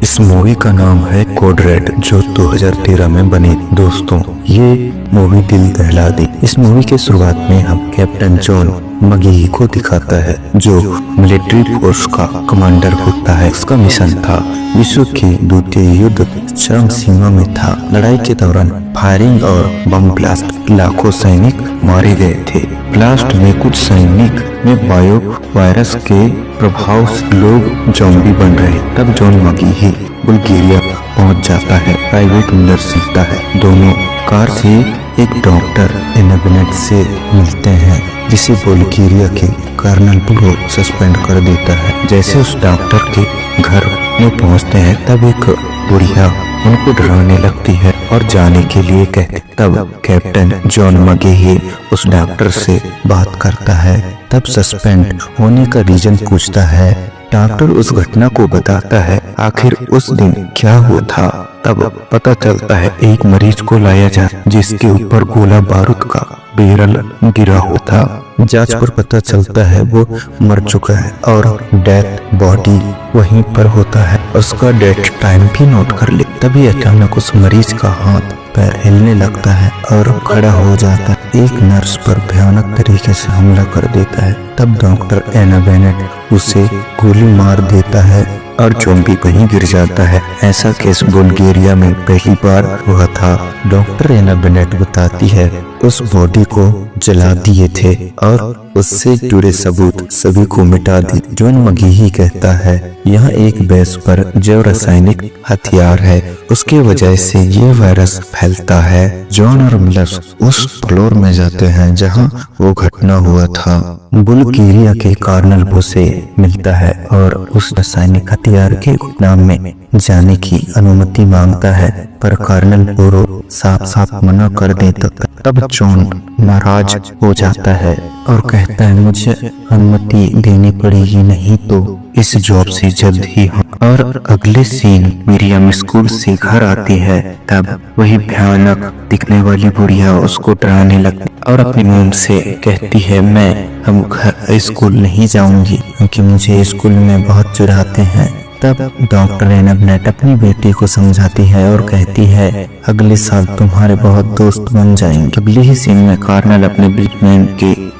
इस मूवी का नाम है कोड रेड, जो 2013 में बनी। दोस्तों, ये मूवी दिल दहला दी। इस मूवी के शुरुआत में हम कैप्टन जॉन मगी को दिखाता है, जो मिलिट्री फोर्स का कमांडर होता है। उसका मिशन था विश्व के द्वितीय युद्ध चरम सीमा में था। लड़ाई के दौरान फायरिंग और बम ब्लास्ट, लाखों सैनिक मारे गए थे। ब्लास्ट में कुछ सैनिक में बायो वायरस के प्रभाव से लोग ज़ॉम्बी बन रहे। तब जॉन मगी ही बुल्गारिया पहुंच जाता है। प्राइवेट मिलर सीखता है। दोनों कार से एक डॉक्टर एना बेनेट से मिलते हैं, जिसे बुल्गारिया के कर्नल बुरो सस्पेंड कर देता है। जैसे उस डॉक्टर के घर में पहुंचते हैं, तब एक बुढ़िया उनको डराने लगती है और जाने के लिए कहते। तब कैप्टन जॉन मगी ही उस डॉक्टर से बात करता है। तब सस्पेंड होने का रीजन पूछता है। डॉक्टर उस घटना को बताता है, आखिर उस दिन क्या हुआ था। तब पता चलता है एक मरीज को लाया जा, जिसके ऊपर गोला बारूद का बैरल गिरा हुआ था। जांच पर पता चलता है वो मर चुका है और डेथ बॉडी वहीं पर होता है। उसका डेथ टाइम भी नोट कर ले। तभी अचानक उस मरीज का हाथ पैर हिलने लगता है और खड़ा हो जाता है। एक नर्स पर भयानक तरीके से हमला कर देता है। तब डॉक्टर एना बेनेट उसे गोली मार देता है और ज़ॉम्बी वहीं गिर जाता है। ऐसा केस बुल्गारिया में पहली बार हुआ था। डॉक्टर एना बेनेट बताती है उस बॉडी को जला दिए थे और उससे जुड़े सबूत सभी को मिटा दिए। जॉन मगी ही कहता है यह एक बेस पर जैव रासायनिक हथियार है, उसके वजह से ये वायरस फैलता है। जॉन और मिलर उस फ्लोर में जाते हैं जहां वो घटना हुआ था। बुल्गारिया के कर्नल बुरो से मिलता है और उस रासायनिक हथियार के गोदाम में जाने की अनुमति मांगता है, पर कर्नल बुरो साफ साफ मना कर देता। तब जॉन नाराज हो जाता है और कहता है मुझे अनुमति देनी पड़ेगी, नहीं तो इस जॉब से जल्द ही हम। और अगले सीन मिरियम स्कूल से घर आती है। तब वही भयानक दिखने वाली बुढ़िया उसको डराने लगती और अपनी मोम से कहती है मैं हम घर स्कूल नहीं जाऊंगी, क्योंकि मुझे स्कूल में बहुत चिढ़ाते हैं। तब डॉक्टर एना बेनेट अपनी बेटी को समझाती है और कहती है अगले साल तुम्हारे बहुत दोस्त बन जाएंगे। अगले ही सीन में कर्नल अपने बिजनेसमैन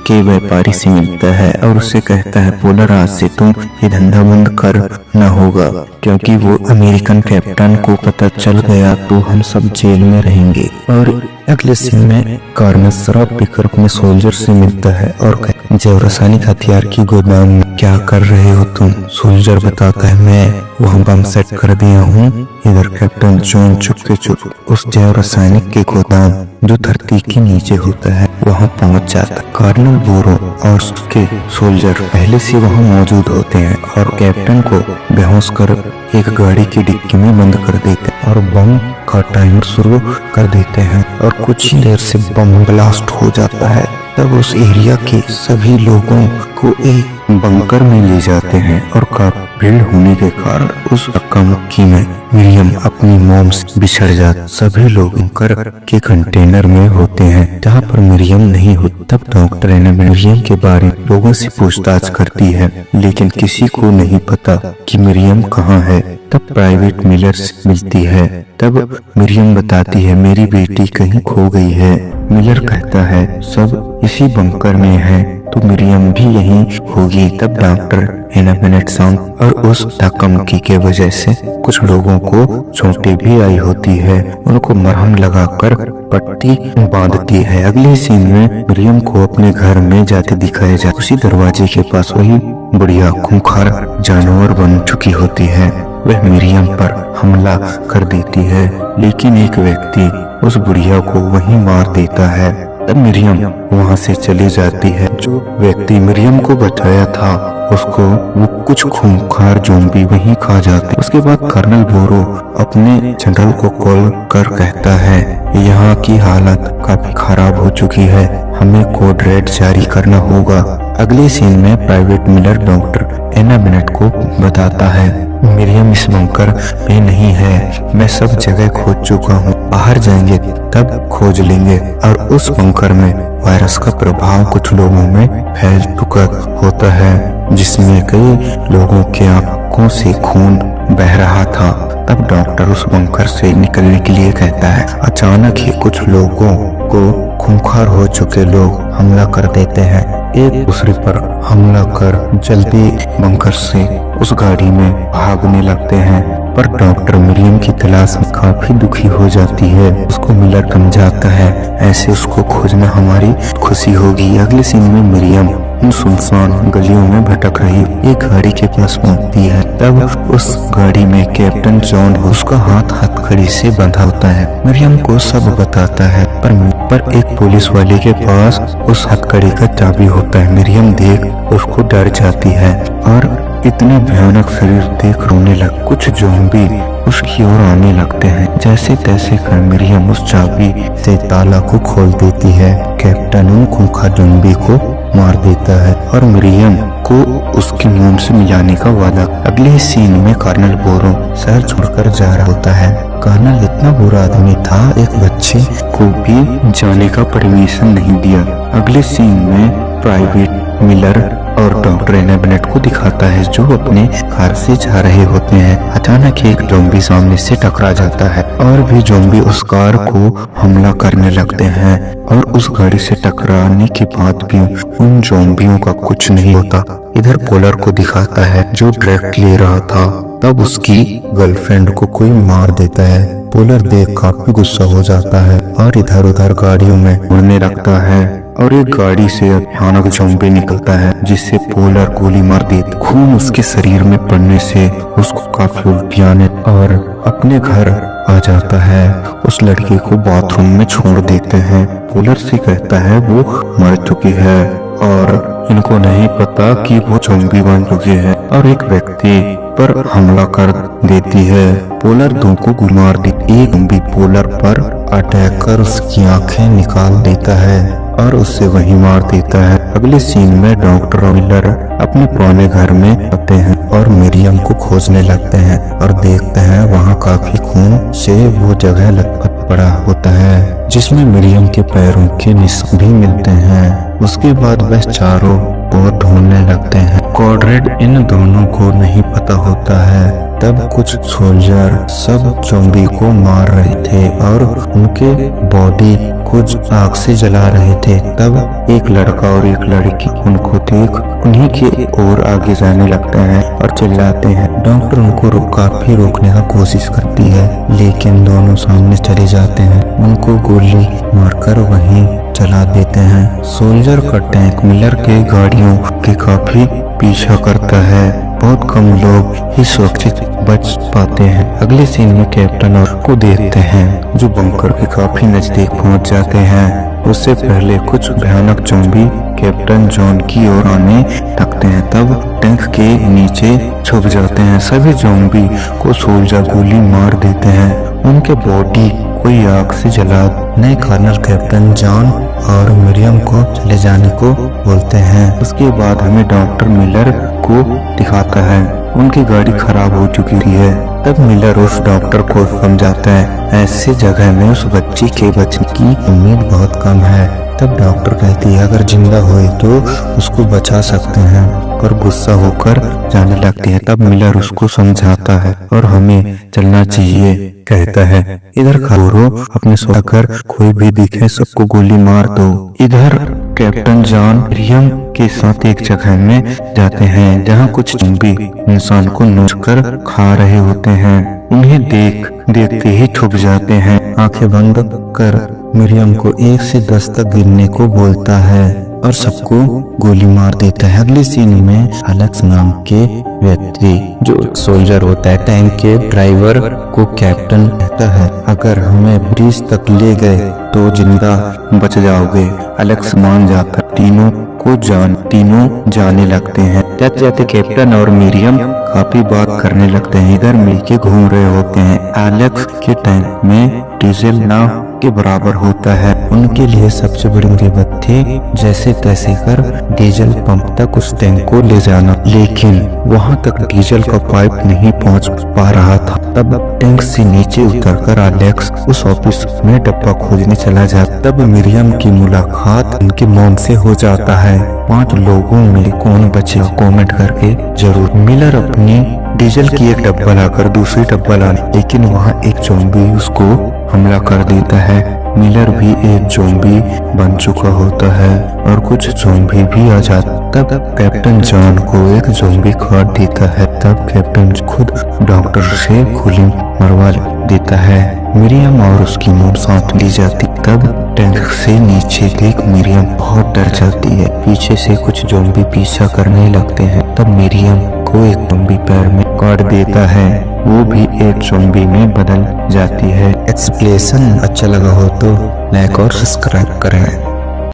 के व्यापारी से मिलता है और उससे कहता है पोलर आज से तुम ये धंधा बंद करना होगा, क्योंकि वो अमेरिकन कैप्टन को पता चल गया तो हम सब जेल में रहेंगे। और अगले सीन में कर्नल शराब पीकर अपने सोल्जर से मिलता है और जैव रासायनिक हथियार की गोदाम में क्या कर रहे हो तुम। सोल्जर बताता है मैं वहाँ बम सेट कर दिया हूँ। इधर कैप्टन जॉन चुपके चुप उस जैव रासायनिक के गोदाम जो धरती के नीचे होता है वहाँ पहुँच जाता। कर्नल बुरो और उसके सोल्जर पहले से वहाँ मौजूद होते हैं और कैप्टन को बेहोश कर एक गाड़ी की डिक्की में बंद कर देते हैं और बम का टाइमर शुरू कर देते हैं और कुछ ही देर से बम ब्लास्ट हो जाता है। तब उस एरिया के सभी लोगों को एक बंकर में ले जाते हैं और काफी भीड़ होने के कारण उस धक्का मुक्की में मिरियम अपनी मोम से बिछड़ जाती। सभी लोग बंकर के कंटेनर में होते हैं जहाँ पर मिरियम नहीं होती। तब डॉक्टर एना मिरियम के बारे में लोगों से पूछताछ करती है, लेकिन किसी को नहीं पता कि मिरियम कहाँ है। तब प्राइवेट मिलर से मिलती है। तब मिरियम बताती है मेरी बेटी कहीं खो गई है। मिलर कहता है सब इसी बंकर में है, तो मिरियम भी यहीं होगी। तब डॉक्टर एना बेनेट साउंड और उस धक्का मुक्की के वजह से कुछ लोगों को चोटें भी आई होती है, उनको मरहम लगाकर पट्टी बांधती है। अगले सीन में मिरियम को अपने घर में जाते दिखाया जाता। उसी दरवाजे के पास वही बुढ़िया खूंखार जानवर बन चुकी होती है। वह मिरियम पर हमला कर देती है, लेकिन एक व्यक्ति उस बुढ़िया को वहीं मार देता है। तब मिरियम वहां से चली जाती है। जो व्यक्ति मिरियम को बचाया था उसको वो कुछ खूंखार ज़ॉम्बी वहीं खा जाते। उसके बाद कर्नल बुरो अपने जनरल को कॉल कर कहता है यहाँ की हालत काफी खराब हो चुकी है, हमें कोड रेड जारी करना होगा। अगले सीन में प्राइवेट मिलर डॉक्टर एना बेनेट को बताता है मिरियम इस बंकर में नहीं है, मैं सब जगह खोज चुका हूँ, बाहर जाएंगे तब खोज लेंगे। और उस बंकर में वायरस का प्रभाव कुछ लोगों में फैल चुका होता है, जिसमें कई लोगों के आंखों से खून बह रहा था। तब डॉक्टर उस बंकर से निकलने के लिए कहता है। अचानक ही कुछ लोगों को खूंखार हो चुके लोग हमला कर देते हैं, एक दूसरे पर हमला कर जल्दी बंकर से उस गाड़ी में भागने लगते हैं। पर डॉक्टर मरियम की तलाश में काफी दुखी हो जाती है। उसको मिलर समझाता है, ऐसे उसको खोजना हमारी खुशी होगी। अगले सीन में मरियम उन सुनसान गलियों में भटक रही एक गाड़ी के पास पहुंचती है। तब उस गाड़ी में कैप्टन जॉन उसका हाथ हथकड़ी से बंधा होता है। मरियम को सब बताता है, पर एक पुलिस वाले के पास उस हथकड़ी का चाबी होता है। मरियम देख उसको डर जाती है और इतने भयानक शरीर देख रोने लग। कुछ ज़ॉम्बी उसकी ओर आने लगते हैं। जैसे तैसे कर मरियम उस चाबी से ताला को खोल देती है। कैप्टन उन खूंखार ज़ॉम्बी को मार देता है और मरियम को उसके मोम से मिलाने का वादा। अगले सीन में कर्नल बोरो शहर छोड़कर जा रहा होता है। कर्नल इतना बुरा आदमी था, एक बच्चे को भी जाने का परमिशन नहीं दिया। अगले सीन में प्राइवेट मिलर और डॉक्टर एना बेनेट को दिखाता है, जो अपने कार से जा रहे होते हैं। अचानक एक ज़ॉम्बी सामने से टकरा जाता है और भी ज़ॉम्बी उस कार को हमला करने लगते हैं और उस गाड़ी से टकराने के बाद भी उन ज़ॉम्बियों का कुछ नहीं होता। इधर पोलर को दिखाता है, जो ड्रग ले रहा था। तब उसकी गर्लफ्रेंड को कोई मार देता है। पोलर देख काफी गुस्सा हो जाता है और इधर उधर गाड़ियों में उड़ने लगता है और एक गाड़ी से भयानक ज़ॉम्बी निकलता है, जिससे पोलर गोली मार देती। खून उसके शरीर में पड़ने से उसको काफी उल्टी आने और अपने घर आ जाता है। उस लड़की को बाथरूम में छोड़ देते हैं। पोलर से कहता है वो मर चुकी है और इनको नहीं पता कि वो ज़ॉम्बी बन चुकी है, और एक व्यक्ति पर हमला कर देती है। पोलर दो को मार देती। एक ज़ॉम्बी पोलर पर अटैक कर उसकी आंखें निकाल देता है और उससे वही मार देता है। अगले सीन में डॉक्टर और मिलर अपने पुराने घर में आते हैं और मरियम को खोजने लगते हैं और देखते हैं वहाँ काफी खून से वो जगह लथपथ पड़ा होता है, जिसमें मरियम के पैरों के निशान भी मिलते हैं। उसके बाद वह चारों ओर ढूंढने लगते हैं। कॉडरेड इन दोनों को नहीं पता होता है। तब कुछ सोल्जर सब ज़ॉम्बी को मार रहे थे और उनके बॉडी कुछ आग से जला रहे थे। तब एक लड़का और एक लड़की उनको देख उन्हीं के ओर आगे जाने लगते हैं और चिल्लाते हैं। डॉक्टर उनको काफी रोकने का कोशिश करती है, लेकिन दोनों सामने चले जाते हैं। उनको गोली मारकर वहीं चला देते हैं। सोल्जर का टैंक मिलर के गाड़ियों के काफी पीछा करता है। बहुत कम लोग ही सुरक्षित बच पाते हैं। अगले सीन में कैप्टन और को देखते हैं, जो बंकर के काफी नजदीक पहुंच जाते हैं। उससे पहले कुछ भयानक ज़ॉम्बी कैप्टन जॉन की ओर आने लगते हैं। तब टैंक के नीचे छुप जाते हैं। सभी ज़ॉम्बी को सोल्जर गोली मार देते हैं। उनके बॉडी कोई आग से जला। नए कर्नल कैप्टन जॉन और मरियम को चले जाने को बोलते हैं। उसके बाद हमें डॉक्टर मिलर को दिखाता है, उनकी गाड़ी खराब हो चुकी है। तब मिलर उस डॉक्टर को समझाता है, ऐसी जगह में उस बच्ची के बचने की उम्मीद बहुत कम है। तब डॉक्टर कहती है, अगर जिंदा हुई तो उसको बचा सकते हैं, और गुस्सा होकर जाने लगती है। तब मिलर उसको समझाता है और हमें चलना चाहिए कहता है। इधर बोरो अपने सोकर कोई भी दिखे सबको गोली मार दो। इधर कैप्टन जॉन मरियम के साथ एक जगह में जाते हैं, जहाँ कुछ ज़ॉम्बी इंसान को नोचकर खा रहे होते हैं। उन्हें देखते ही छुप जाते हैं। आंखें बंद कर मरियम को 1 से 10 तक गिनने को बोलता है और सबको गोली मार देता है। अगले सीन में एलेक्स नाम के व्यक्ति, जो सोल्जर होता है, टैंक के ड्राइवर को कैप्टन कहता है, अगर हमें ब्रिज तक ले गए तो जिंदा बच जाओगे। एलेक्स मान जाता। तीनों जाने लगते हैं। जाते जाते कैप्टन और मरियम काफी बात करने लगते हैं। इधर मिलके घूम रहे होते हैं। एलेक्स के टैंक में डीजल ना के बराबर होता है। उनके लिए सबसे बड़ी मुसीबत थी जैसे तैसे कर डीजल पंप तक उस टैंक को ले जाना, लेकिन वहां तक डीजल का पाइप नहीं पहुंच पा रहा था। तब टैंक से नीचे उतरकर एलेक्स उस ऑफिस में डब्बा खोजने चला जाता। तब मिरियम की मुलाकात उनके मॉम से हो जाता है। 5 लोगों में कौन बचेगा कमेंट करके जरूर। मिलर अपनी डीजल की एक डब्बा लाकर दूसरी डब्बा लाने, लेकिन वहाँ एक ज़ॉम्बी उसको हमला कर देता है। मिलर भी एक ज़ॉम्बी बन चुका होता है और कुछ ज़ॉम्बी भी आ जाते। तब कैप्टन जॉन को एक ज़ॉम्बी काट देता है। तब कैप्टन खुद डॉक्टर से गोली मरवा देता है। मिरियम और उसकी मॉम साथ ली जाती। तब टैंक से नीचे देख मिरियम बहुत डर जाती है। पीछे से कुछ ज़ॉम्बी पीछा करने लगते हैं। तब मिरियम को एक ज़ॉम्बी पैर में काट देता है, वो भी एक ज़ॉम्बी में बदल जाती है। एक्सप्लेनेशन अच्छा लगा हो तो लाइक और सब्सक्राइब करें।